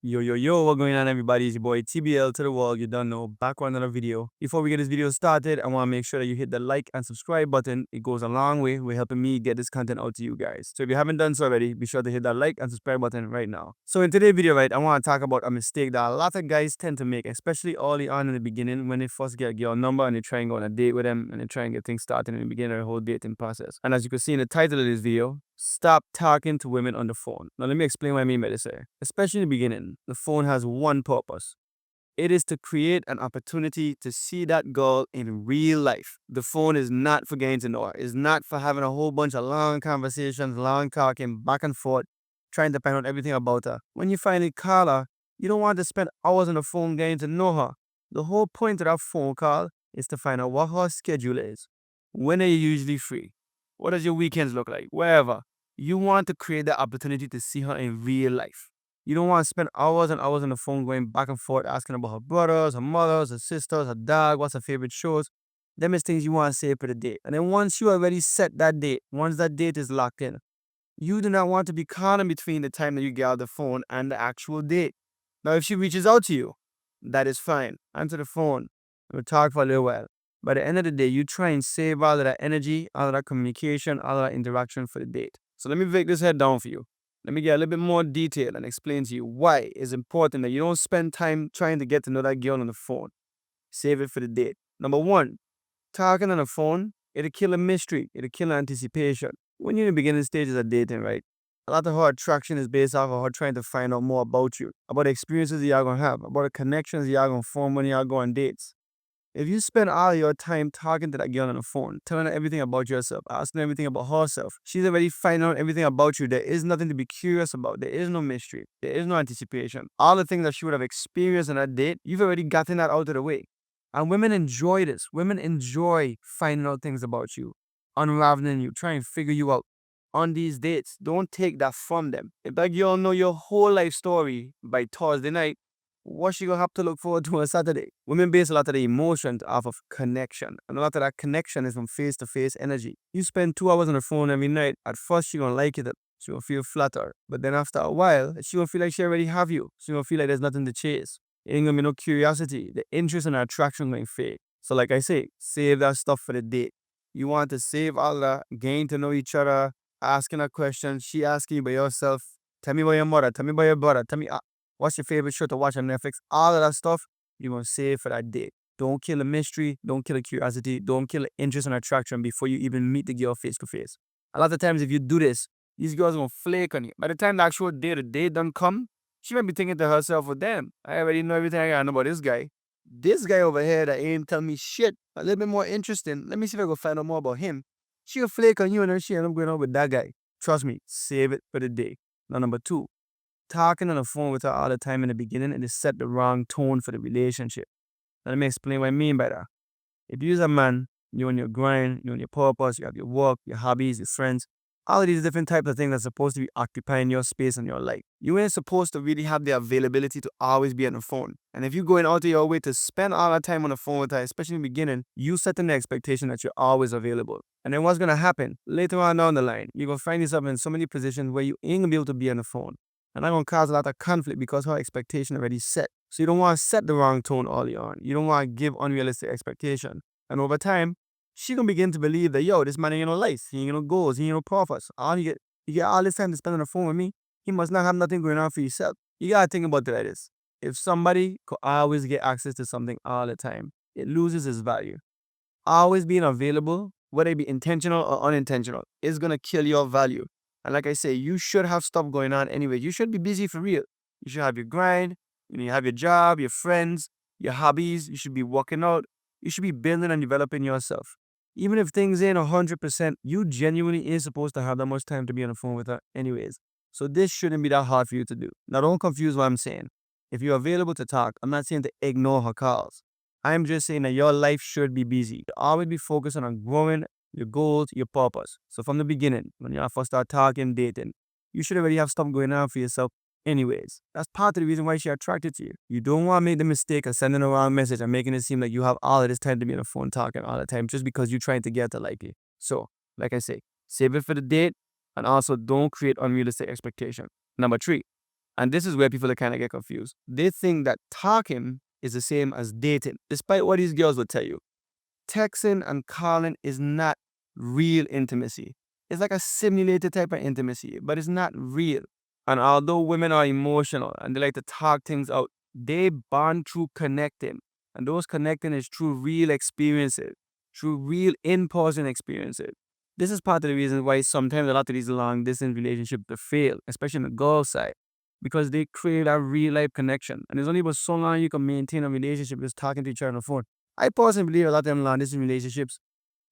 Yo, yo, yo, what going on, everybody? It's your boy TBL to the world. You don't know, back with another video. Before we get this video started, I want to make sure that you hit the like and subscribe button. It goes a long way with helping me get this content out to you guys. So if you haven't done so already, be sure to hit that like and subscribe button right now. So in today's video, right, I want to talk about a mistake that a lot of guys tend to make, especially early on in the beginning when they first get a girl number and they try and go on a date with them and they try and get things started in the beginning of the whole dating process. And as you can see in the title of this video, stop talking to women on the phone. Now, let me explain what I mean by this here. Especially in the beginning, the phone has one purpose. It is to create an opportunity to see that girl in real life. The phone is not for getting to know her. It's not for having a whole bunch of long conversations, long talking, back and forth, trying to find out everything about her. When you finally call her, you don't want to spend hours on the phone getting to know her. The whole point of that phone call is to find out what her schedule is. When are you usually free? What does your weekends look like? Wherever. You want to create the opportunity to see her in real life. You don't want to spend hours and hours on the phone going back and forth asking about her brothers, her mothers, her sisters, her dog, what's her favorite shows. Them is things you want to say for the date. And then once you already set that date, once that date is locked in, you do not want to be caught in between the time that you get out the phone and the actual date. Now, if she reaches out to you, that is fine. Answer the phone. We'll talk for a little while. By the end of the day, you try and save all of that energy, all of that communication, all of that interaction for the date. So let me break this head down for you. Let me get a little bit more detail and explain to you why it's important that you don't spend time trying to get to know that girl on the phone. Save it for the date. Number one, talking on the phone, it'll kill a mystery. It'll kill anticipation. When you're in the beginning stages of dating, right? A lot of her attraction is based off of her trying to find out more about you, about the experiences y'all gonna have, about the connections y'all gonna form when y'all go on dates. If you spend all your time talking to that girl on the phone, telling her everything about yourself, asking her everything about herself, she's already finding out everything about you. There is nothing to be curious about. There is no mystery. There is no anticipation. All the things that she would have experienced on that date, you've already gotten that out of the way. And women enjoy this. Women enjoy finding out things about you, unraveling you, trying to figure you out on these dates. Don't take that from them. If that girl know your whole life story by Thursday night, what she gonna have to look forward to on Saturday? Women base a lot of the emotions off of connection. And a lot of that connection is from face-to-face energy. You spend 2 hours on the phone every night, at first she gonna like it. She gonna feel flattered. But then after a while, she gonna feel like she already have you. She gonna feel like there's nothing to chase. It ain't gonna be no curiosity. The interest and attraction going fade. So like I say, save that stuff for the date. You want to save all that, getting to know each other, asking her questions, she asking you about yourself. Tell me about your mother, tell me about your brother, tell me what's your favorite show to watch on Netflix? All of that stuff, you're going to save for that date. Don't kill the mystery. Don't kill the curiosity. Don't kill the interest and attraction before you even meet the girl face to face. A lot of times, if you do this, these girls are going to flake on you. By the time the actual day, the date done come, she might be thinking to herself, well, damn, I already know everything I got to know about this guy. This guy over here that ain't telling me shit, a little bit more interesting. Let me see if I can find out more about him. She'll flake on you and then she end up going out with that guy. Trust me, save it for the day. Now, number two, talking on the phone with her all the time in the beginning, it set the wrong tone for the relationship. Now, let me explain what I mean by that. If you're a man, you're on your grind, you're on your purpose, you have your work, your hobbies, your friends, all of these different types of things are supposed to be occupying your space in your life. You ain't supposed to really have the availability to always be on the phone. And if you're going out of your way to spend all that time on the phone with her, especially in the beginning, you setting the expectation that you're always available. And then what's going to happen? Later on down the line, you're going to find yourself in so many positions where you ain't going to be able to be on the phone. And that's going to cause a lot of conflict because her expectation already set. So you don't want to set the wrong tone early on. You don't want to give unrealistic expectation. And over time, she gonna begin to believe that, yo, this man ain't no life. He ain't no goals. He ain't no purpose. You get all this time to spend on the phone with me. He must not have nothing going on for yourself. You gotta think about it like this. If somebody could always get access to something all the time, it loses its value. Always being available, whether it be intentional or unintentional, is gonna kill your value. And like I say, you should have stuff going on anyway. You should be busy for real. You should have your grind, you have your job, your friends, your hobbies. You should be working out. You should be building and developing yourself. Even if things ain't 100%, you genuinely is supposed to have that much time to be on the phone with her anyways. So this shouldn't be that hard for you to do. Now don't confuse what I'm saying. If you're available to talk, I'm not saying to ignore her calls. I'm just saying that your life should be busy. Always be focusing on growing your goals, your purpose. So from the beginning, when you first start talking, dating, you should already have stuff going on for yourself anyways. That's part of the reason why she attracted to you. You don't want to make the mistake of sending a wrong message and making it seem like you have all of this time to be on the phone talking all the time just because you're trying to get to like it. So, like I say, save it for the date and also don't create unrealistic expectation. Number three, And this is where people kind of get confused. They think that talking is the same as dating, despite what these girls will tell you. Texting and calling is not real intimacy. It's like a simulated type of intimacy, but it's not real. And although women are emotional and they like to talk things out, they bond through connecting. And those connecting is through real experiences, through real in-person experiences. This is part of the reason why sometimes a lot of these long distance relationships they fail, especially on the girl side, because they create a real life connection. And there's only but so long you can maintain a relationship just talking to each other on the phone. I personally believe a lot of them long distance relationships,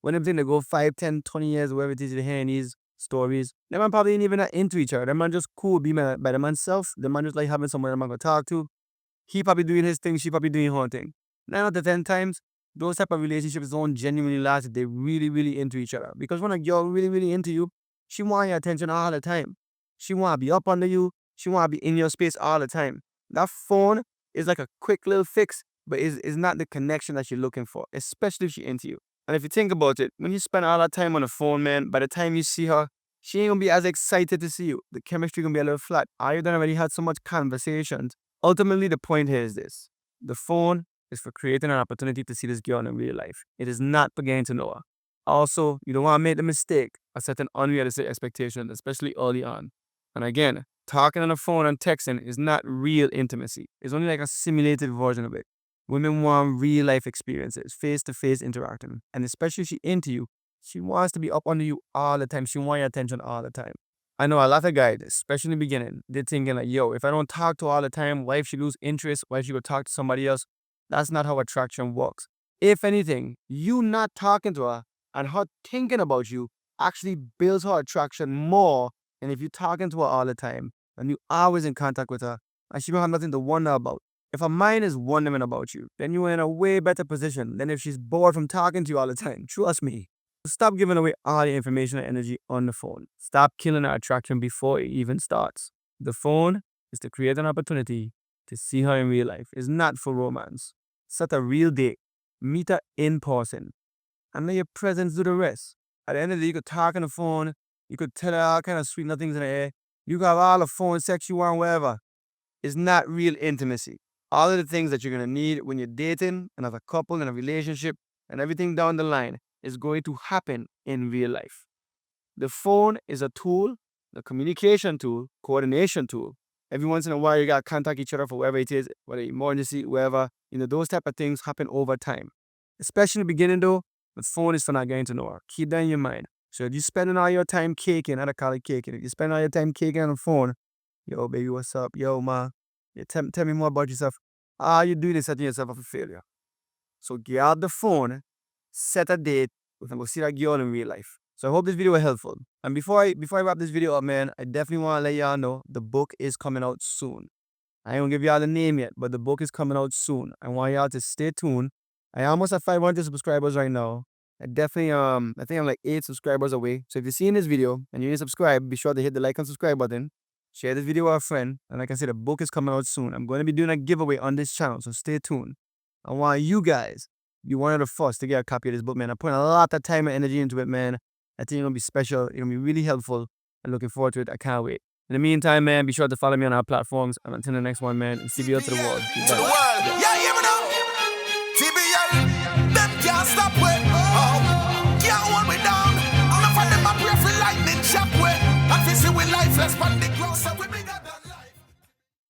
when them think they go 5, 10, 20 years, whatever it is you hear in these stories, them man probably ain't even that into each other. Them man just cool, be by the man's self. The man just like having someone them man go talk to. He probably doing his thing, she probably doing her thing. 9 out of 10 times, those type of relationships don't genuinely last if they really, really into each other. Because when a girl really, really into you, she want your attention all the time. She want to be up under you. She want to be in your space all the time. That phone is like a quick little fix, but is not the connection that you're looking for, especially if she's into you. And if you think about it, when you spend all that time on the phone, man, by the time you see her, she ain't gonna be as excited to see you. The chemistry gonna be a little flat. You done already had so much conversations. Ultimately, the point here is this. The phone is for creating an opportunity to see this girl in real life. It is not for getting to know her. Also, you don't want to make the mistake of setting unrealistic expectations, especially early on. And again, talking on the phone and texting is not real intimacy. It's only like a simulated version of it. Women want real life experiences, face-to-face interacting. And especially if she's into you, she wants to be up under you all the time. She wants your attention all the time. I know a lot of guys, especially in the beginning, they're thinking like, yo, if I don't talk to her all the time, why if she lose interest? Why if she go talk to somebody else? That's not how attraction works. If anything, you not talking to her and her thinking about you actually builds her attraction more than if you talking to her all the time and you always in contact with her and she don't have nothing to wonder about. If her mind is wondering about you, then you're in a way better position than if she's bored from talking to you all the time. Trust me. Stop giving away all the information and energy on the phone. Stop killing our attraction before it even starts. The phone is to create an opportunity to see her in real life. It's not for romance. Set a real date. Meet her in person. And let your presence do the rest. At the end of the day, you could talk on the phone. You could tell her all kind of sweet nothings in the air. You got all the phone sex you want, whatever. It's not real intimacy. All of the things that you're going to need when you're dating and as a couple in a relationship and everything down the line is going to happen in real life. The phone is a tool, a communication tool, coordination tool. Every once in a while, you got to contact each other for whatever it is, whether emergency, whatever. Those type of things happen over time. Especially in the beginning, though, the phone is for not getting to know her. Keep that in your mind. So if you're spending all your time caking, I don't call it caking. If you spend all your time caking on the phone, yo, baby, what's up? Yo, ma. Yeah, tell me more about yourself. You do this, setting yourself up for failure. So get out the phone, set a date, we can go see that girl in real life. So I hope this video was helpful. And before I wrap this video up, man, I definitely want to let y'all know the book is coming out soon. I ain't gonna give y'all the name yet, but the book is coming out soon. I want y'all to stay tuned. I almost have 500 subscribers right now. I definitely I think I'm like 8 subscribers away. So if you're seeing this video and you didn't subscribe, be sure to hit the like and subscribe button. Share this video with a friend. And like I said, the book is coming out soon. I'm going to be doing a giveaway on this channel, so stay tuned. I want you guys be one of the first to get a copy of this book, man. I'm putting a lot of time and energy into it, man. I think it's going to be special. It's going to be really helpful. I'm looking forward to it. I can't wait. In the meantime, man, be sure to follow me on our platforms. And until the next one, man, CBL to the world. To the world. Yeah,